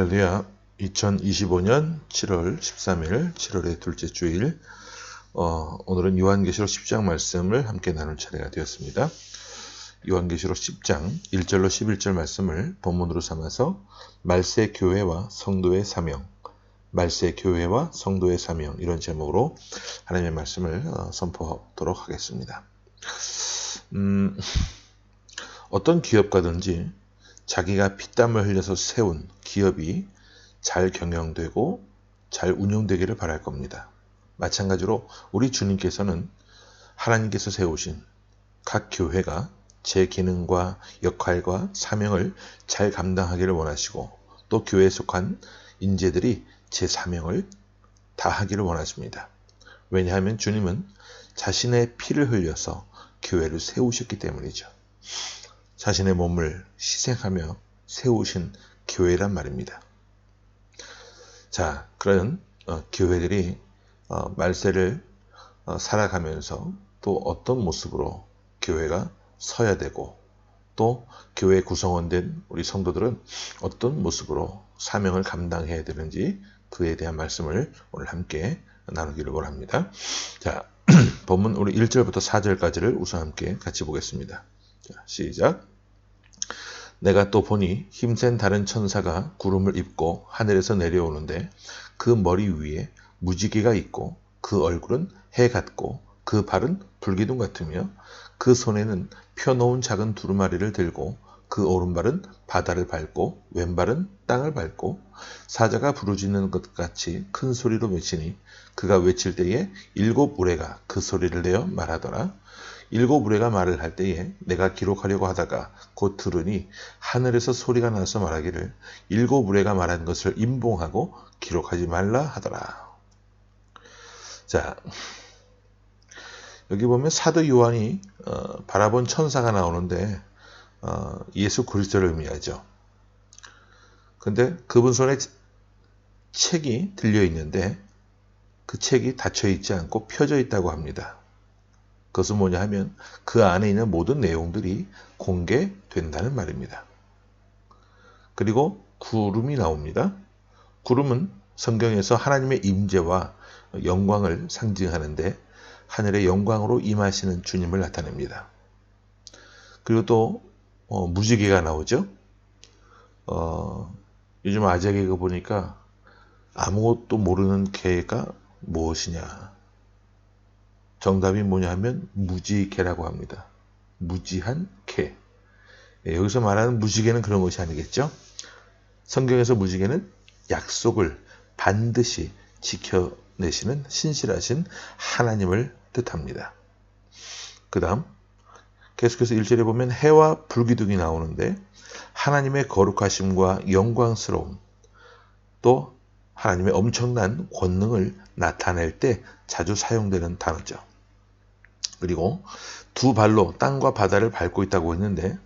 할렐루야. 2025년 7월 13일 7월의 둘째 주일, 오늘은 요한계시록 10장 말씀을 함께 나눌 차례가 되었습니다. 요한계시록 10장 1절로 11절 말씀을 본문으로 삼아서 말세 교회와 성도의 사명, 말세 교회와 성도의 사명, 이런 제목으로 하나님의 말씀을 선포하도록 하겠습니다. 어떤 기업가든지 자기가 피땀을 흘려서 세운 기업이 잘 경영되고 잘 운영되기를 바랄 겁니다. 마찬가지로 우리 주님께서는 하나님께서 세우신 각 교회가 제 기능과 역할과 사명을 잘 감당하기를 원하시고, 또 교회에 속한 인재들이 제 사명을 다하기를 원하십니다. 왜냐하면 주님은 자신의 피를 흘려서 교회를 세우셨기 때문이죠. 자신의 몸을 희생하며 세우신 교회란 말입니다. 자, 그런 교회들이 말세를 살아가면서 또 어떤 모습으로 교회가 서야 되고, 또 교회 구성원된 우리 성도들은 어떤 모습으로 사명을 감당해야 되는지, 그에 대한 말씀을 오늘 함께 나누기를 원합니다. 자, 본문 우리 1절부터 4절까지를 우선 함께 같이 보겠습니다. 자, 시작. 내가 또 보니 힘센 다른 천사가 구름을 입고 하늘에서 내려오는데, 그 머리 위에 무지개가 있고 그 얼굴은 해 같고 그 발은 불기둥 같으며, 그 손에는 펴놓은 작은 두루마리를 들고 그 오른발은 바다를 밟고 왼발은 땅을 밟고, 사자가 부르짖는 것 같이 큰 소리로 외치니, 그가 외칠 때에 7 우레가 그 소리를 내어 말하더라. 7 우레가 말을 할 때에 내가 기록하려고 하다가 곧 들으니, 하늘에서 소리가 나서 말하기를 7 우레가 말한 것을 임봉하고 기록하지 말라 하더라. 자, 여기 보면 사도 요한이 바라본 천사가 나오는데 예수 그리스도를 의미하죠. 근데 그분 손에 책이 들려 있는데 그 책이 닫혀 있지 않고 펴져 있다고 합니다. 그것은 뭐냐 하면 그 안에 있는 모든 내용들이 공개된다는 말입니다. 그리고 구름이 나옵니다. 구름은 성경에서 하나님의 임재와 영광을 상징하는데, 하늘의 영광으로 임하시는 주님을 나타냅니다. 그리고 또 무지개가 나오죠. 요즘 아재 개그 보니까 아무것도 모르는 개가 무엇이냐, 정답이 뭐냐 하면 무지개라고 합니다. 무지한 개. 여기서 말하는 무지개는 그런 것이 아니겠죠. 성경에서 무지개는 약속을 반드시 지켜내시는 신실하신 하나님을 뜻합니다. 그 다음 계속해서 1절에 보면 해와 불기둥이 나오는데, 하나님의 거룩하심과 영광스러움, 또 하나님의 엄청난 권능을 나타낼 때 자주 사용되는 단어죠. 그리고 2 발로 땅과 바다를 밟고 있다고 했는데,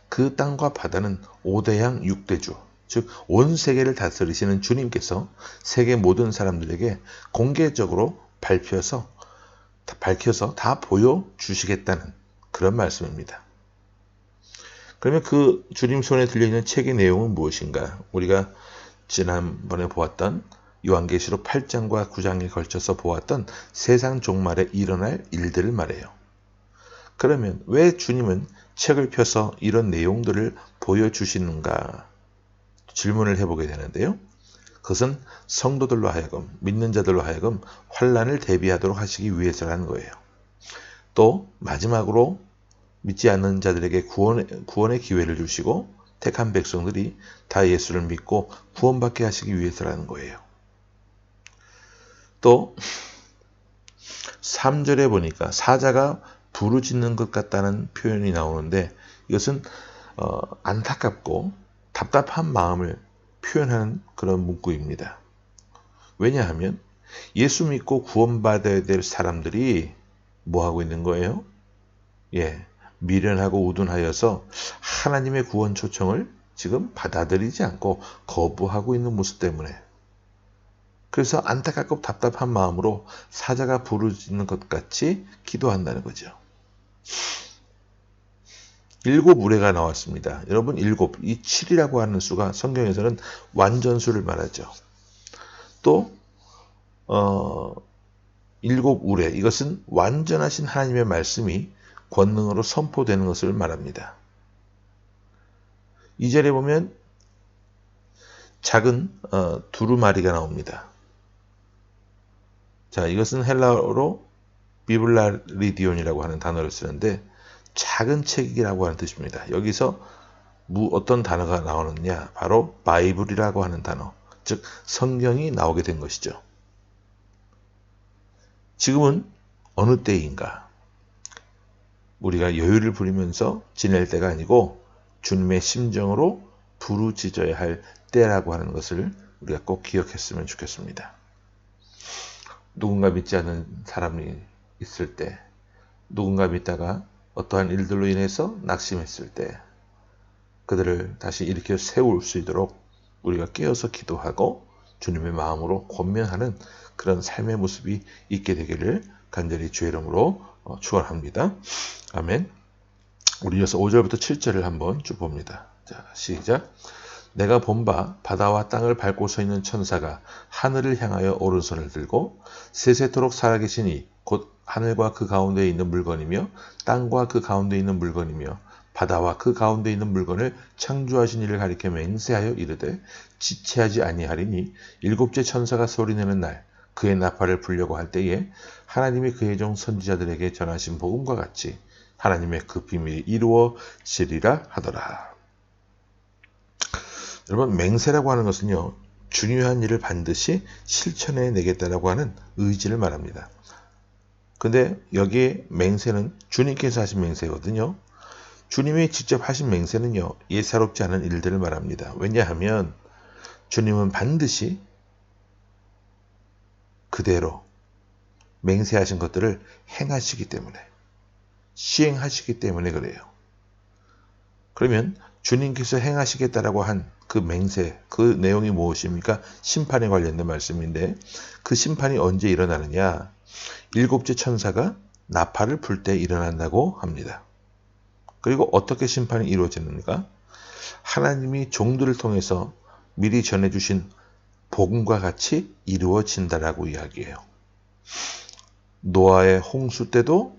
그 땅과 바다는 5대양 6대주, 즉 온 세계를 다스리시는 주님께서 세계 모든 사람들에게 공개적으로 밝혀서 다 보여주시겠다는 그런 말씀입니다. 그러면 그 주님 손에 들려있는 책의 내용은 무엇인가? 우리가 지난번에 보았던 요한계시록 8장과 9장에 걸쳐서 보았던 세상 종말에 일어날 일들을 말해요. 그러면 왜 주님은 책을 펴서 이런 내용들을 보여주시는가 질문을 해보게 되는데요. 그것은 성도들로 하여금, 믿는 자들로 하여금 환난을 대비하도록 하시기 위해서라는 거예요. 또 마지막으로 믿지 않는 자들에게 구원의 기회를 주시고, 택한 백성들이 다 예수를 믿고 구원받게 하시기 위해서라는 거예요. 또 3절에 보니까 사자가 부르짖는 것 같다는 표현이 나오는데, 이것은 안타깝고 답답한 마음을 표현하는 그런 문구입니다. 왜냐하면 예수 믿고 구원받아야 될 사람들이 뭐 하고 있는 거예요? 미련하고 우둔하여서 하나님의 구원 초청을 지금 받아들이지 않고 거부하고 있는 모습 때문에, 그래서 안타깝고 답답한 마음으로 사자가 부르짖는 것 같이 기도한다는 거죠. 일곱 우레가 나왔습니다. 여러분 일곱, 이 7이라고 하는 수가 성경에서는 완전수를 말하죠. 또 일곱 우레, 이것은 완전하신 하나님의 말씀이 권능으로 선포되는 것을 말합니다. 2절에 보면 작은 두루마리가 나옵니다. 자, 이것은 헬라어로 비블라리디온이라고 하는 단어를 쓰는데 작은 책이라고 하는 뜻입니다. 여기서 어떤 단어가 나오느냐? 바로 바이블이라고 하는 단어, 즉 성경이 나오게 된 것이죠. 지금은 어느 때인가? 우리가 여유를 부리면서 지낼 때가 아니고 주님의 심정으로 부르짖어야 할 때라고 하는 것을 우리가 꼭 기억했으면 좋겠습니다. 누군가 믿지 않는 사람이 있을 때, 누군가 믿다가 어떠한 일들로 인해서 낙심했을 때 그들을 다시 일으켜 세울 수 있도록 우리가 깨어서 기도하고 주님의 마음으로 권면하는 그런 삶의 모습이 있게 되기를 간절히 주의 이름으로 축원합니다. 아멘. 우리 이어서 5절부터 7절을 한번 쭉 봅니다. 자, 시작. 내가 본 바 바다와 땅을 밟고 서 있는 천사가 하늘을 향하여 오른손을 들고 세세토록 살아계시니 곧 하늘과 그 가운데 있는 물건이며 땅과 그 가운데 있는 물건이며 바다와 그 가운데 있는 물건을 창조하신 이를 가리켜 맹세하여 이르되 지체하지 아니하리니 일곱째 천사가 소리내는 날 그의 나팔을 불려고 할 때에 하나님이 그의 종 선지자들에게 전하신 복음과 같이 하나님의 그 비밀이 이루어지리라 하더라. 여러분, 맹세라고 하는 것은요, 중요한 일을 반드시 실천해 내겠다라고 하는 의지를 말합니다. 근데 여기에 맹세는 주님께서 하신 맹세거든요. 주님이 직접 하신 맹세는요, 예사롭지 않은 일들을 말합니다. 왜냐하면 주님은 반드시 그대로 맹세하신 것들을 행하시기 때문에, 시행하시기 때문에 그래요. 그러면 주님께서 행하시겠다라고 한 그 맹세, 그 내용이 무엇입니까? 심판에 관련된 말씀인데 그 심판이 언제 일어나느냐? 일곱째 천사가 나팔을 불 때 일어난다고 합니다. 그리고 어떻게 심판이 이루어지는가? 하나님이 종들을 통해서 미리 전해주신 복음과 같이 이루어진다라고 이야기해요. 노아의 홍수 때도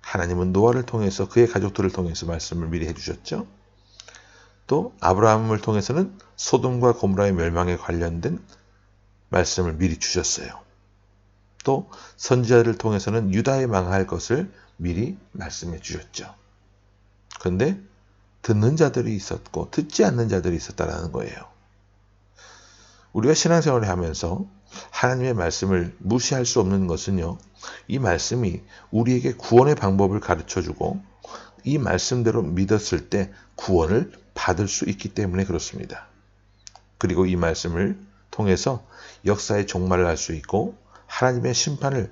하나님은 노아를 통해서 그의 가족들을 통해서 말씀을 미리 해주셨죠. 또 아브라함을 통해서는 소돔과 고모라의 멸망에 관련된 말씀을 미리 주셨어요. 또 선지자들을 통해서는 유다에 망할 것을 미리 말씀해 주셨죠. 그런데 듣는 자들이 있었고 듣지 않는 자들이 있었다는 거예요. 우리가 신앙생활을 하면서 하나님의 말씀을 무시할 수 없는 것은요, 이 말씀이 우리에게 구원의 방법을 가르쳐주고 이 말씀대로 믿었을 때 구원을 받을 수 있기 때문에 그렇습니다. 그리고 이 말씀을 통해서 역사의 종말을 알 수 있고 하나님의 심판을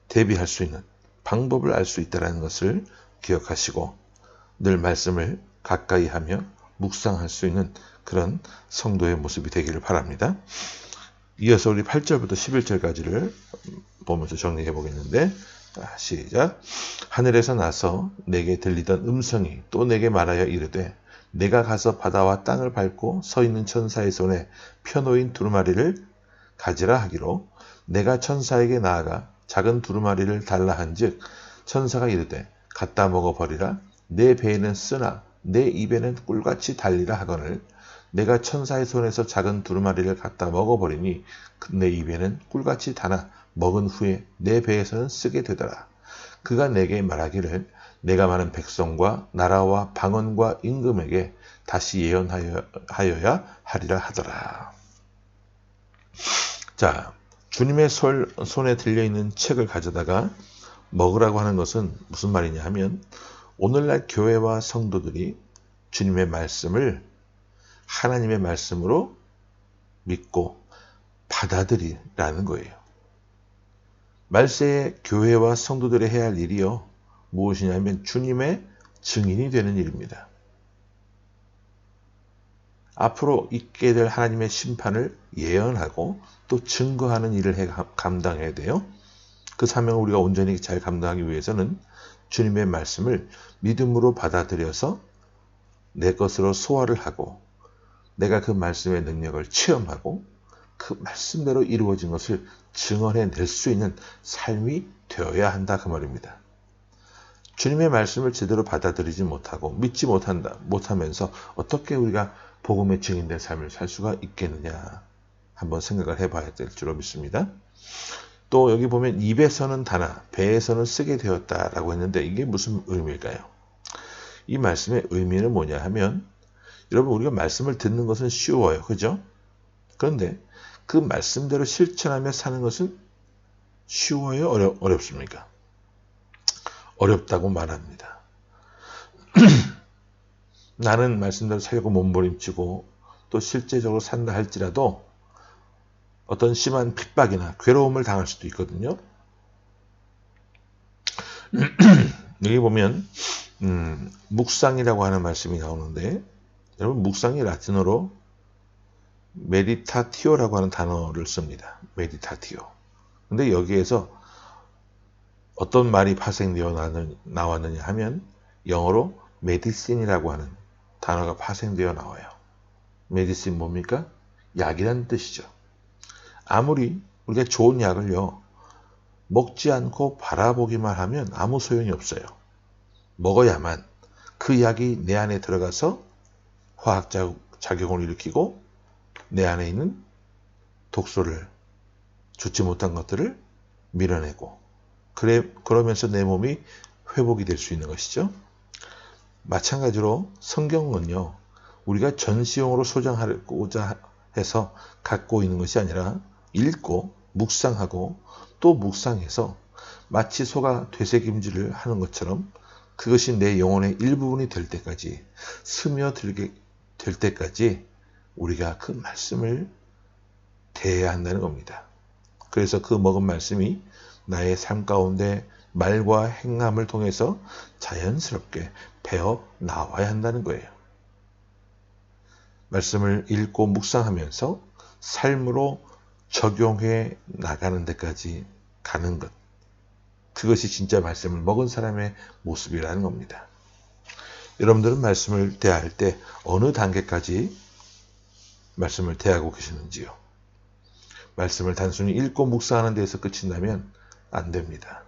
대비할 수 있는 방법을 알 수 있다는 것을 기억하시고 늘 말씀을 가까이 하며 묵상할 수 있는 그런 성도의 모습이 되기를 바랍니다. 이어서 우리 8절부터 11절까지를 보면서 정리해 보겠는데, 시작. 하늘에서 나서 내게 들리던 음성이 또 내게 말하여 이르되 내가 가서 바다와 땅을 밟고 서 있는 천사의 손에 펴놓인 두루마리를 가지라 하기로 내가 천사에게 나아가 작은 두루마리를 달라 한즉 천사가 이르되 갖다 먹어버리라. 내 배에는 쓰나 내 입에는 꿀같이 달리라 하거늘 내가 천사의 손에서 작은 두루마리를 갖다 먹어버리니 내 입에는 꿀같이 달아 먹은 후에 내 배에서는 쓰게 되더라. 그가 내게 말하기를 내가 많은 백성과 나라와 방언과 임금에게 다시 예언하여야 하리라 하더라. 자, 주님의 손에 들려있는 책을 가져다가 먹으라고 하는 것은 무슨 말이냐 하면 오늘날 교회와 성도들이 주님의 말씀을 하나님의 말씀으로 믿고 받아들이라는 거예요. 말세에 교회와 성도들이 해야 할 일이요, 무엇이냐면 주님의 증인이 되는 일입니다. 앞으로 있게 될 하나님의 심판을 예언하고 또 증거하는 일을 감당해야 돼요. 그 사명을 우리가 온전히 잘 감당하기 위해서는 주님의 말씀을 믿음으로 받아들여서 내 것으로 소화를 하고 내가 그 말씀의 능력을 체험하고 그 말씀대로 이루어진 것을 증언해낼 수 있는 삶이 되어야 한다 그 말입니다. 주님의 말씀을 제대로 받아들이지 못하고 믿지 못하면서 어떻게 우리가 복음의 증인된 삶을 살 수가 있겠느냐 한번 생각을 해봐야 될 줄로 믿습니다. 또 여기 보면 입에서는 다나 배에서는 쓰게 되었다라고 했는데 이게 무슨 의미일까요? 이 말씀의 의미는 뭐냐 하면 여러분 우리가 말씀을 듣는 것은 쉬워요. 그죠? 그런데 그 말씀대로 실천하며 사는 것은 쉬워요? 어렵습니까? 어렵다고 말합니다. 나는 말씀대로 살고 몸부림치고 또 실제적으로 산다 할지라도 어떤 심한 핍박이나 괴로움을 당할 수도 있거든요. 여기 보면 묵상이라고 하는 말씀이 나오는데 여러분 묵상이 라틴어로 메디타티오라고 하는 단어를 씁니다. 메디타티오. 근데 여기에서 어떤 말이 파생되어 나왔느냐 하면 영어로 메디신이라고 하는 단어가 파생되어 나와요. 메디신 뭡니까? 약이라는 뜻이죠. 아무리 우리가 좋은 약을요 먹지 않고 바라보기만 하면 아무 소용이 없어요. 먹어야만 그 약이 내 안에 들어가서 화학작용을 일으키고 내 안에 있는 독소를 좋지 못한 것들을 밀어내고 그러면서 내 몸이 회복이 될 수 있는 것이죠. 마찬가지로 성경은요 우리가 전시용으로 소장하고자 해서 갖고 있는 것이 아니라 읽고 묵상하고 또 묵상해서 마치 소가 되새김질을 하는 것처럼 그것이 내 영혼의 일부분이 될 때까지 스며들게 될 때까지 우리가 그 말씀을 대해야 한다는 겁니다. 그래서 그 먹은 말씀이 나의 삶 가운데 말과 행함을 통해서 자연스럽게 배어 나와야 한다는 거예요. 말씀을 읽고 묵상하면서 삶으로 적용해 나가는 데까지 가는 것. 그것이 진짜 말씀을 먹은 사람의 모습이라는 겁니다. 여러분들은 말씀을 대할 때 어느 단계까지 말씀을 대하고 계시는지요? 말씀을 단순히 읽고 묵상하는 데에서 그친다면 안 됩니다.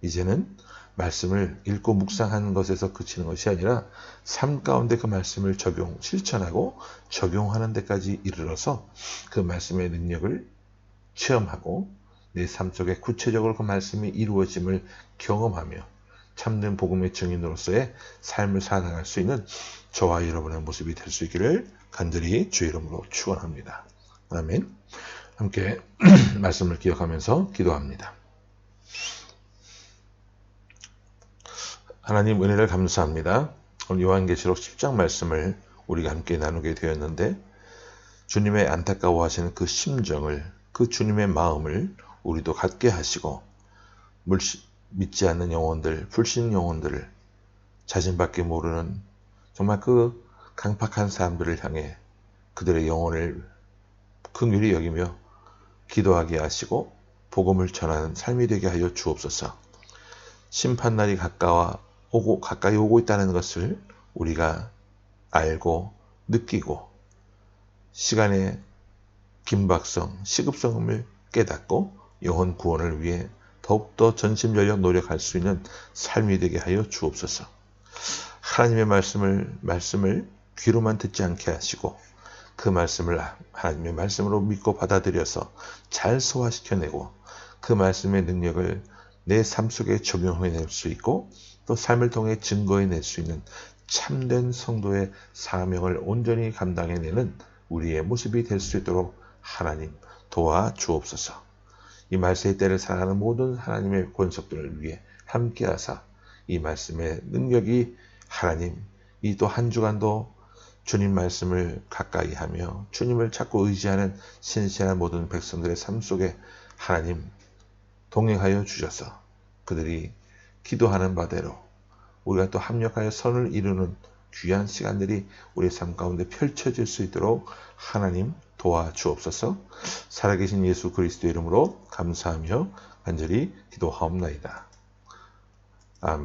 이제는 말씀을 읽고 묵상하는 것에서 그치는 것이 아니라 삶 가운데 그 말씀을 실천하고 적용하는 데까지 이르러서 그 말씀의 능력을 체험하고 내 삶 속에 구체적으로 그 말씀이 이루어짐을 경험하며 참된 복음의 증인으로서의 삶을 살아갈 수 있는 저와 여러분의 모습이 될 수 있기를 간절히 주의 이름으로 축원합니다. 아멘. 함께 말씀을 기억하면서 기도합니다. 하나님 은혜를 감사합니다. 오늘 요한계시록 10장 말씀을 우리가 함께 나누게 되었는데 주님의 안타까워하시는 그 심정을 그 주님의 마음을 우리도 갖게 하시고 믿지 않는 영혼들, 불신 영혼들을 자신밖에 모르는 정말 그 강팍한 사람들을 향해 그들의 영혼을 긍휼히 여기며 기도하게 하시고 복음을 전하는 삶이 되게 하여 주옵소서. 심판날이 가까이 오고 있다는 것을 우리가 알고 느끼고 시간의 긴박성, 시급성을 깨닫고 영혼 구원을 위해 더욱더 전심전력 노력할 수 있는 삶이 되게 하여 주옵소서. 하나님의 말씀을 귀로만 듣지 않게 하시고 그 말씀을 하나님의 말씀으로 믿고 받아들여서 잘 소화시켜내고 그 말씀의 능력을 내 삶 속에 적용해낼 수 있고 또 삶을 통해 증거해낼 수 있는 참된 성도의 사명을 온전히 감당해내는 우리의 모습이 될 수 있도록 하나님 도와주옵소서. 이 말세의 때를 살아가는 모든 하나님의 권속들을 위해 함께하사 이 말씀의 능력이 하나님 이 또 한 주간도 주님 말씀을 가까이 하며 주님을 찾고 의지하는 신실한 모든 백성들의 삶 속에 하나님 동행하여 주셔서 그들이 기도하는 바대로 우리가 또 합력하여 선을 이루는 귀한 시간들이 우리의 삶 가운데 펼쳐질 수 있도록 하나님 도와주옵소서. 살아계신 예수 그리스도의 이름으로 감사하며 간절히 기도하옵나이다. 아멘.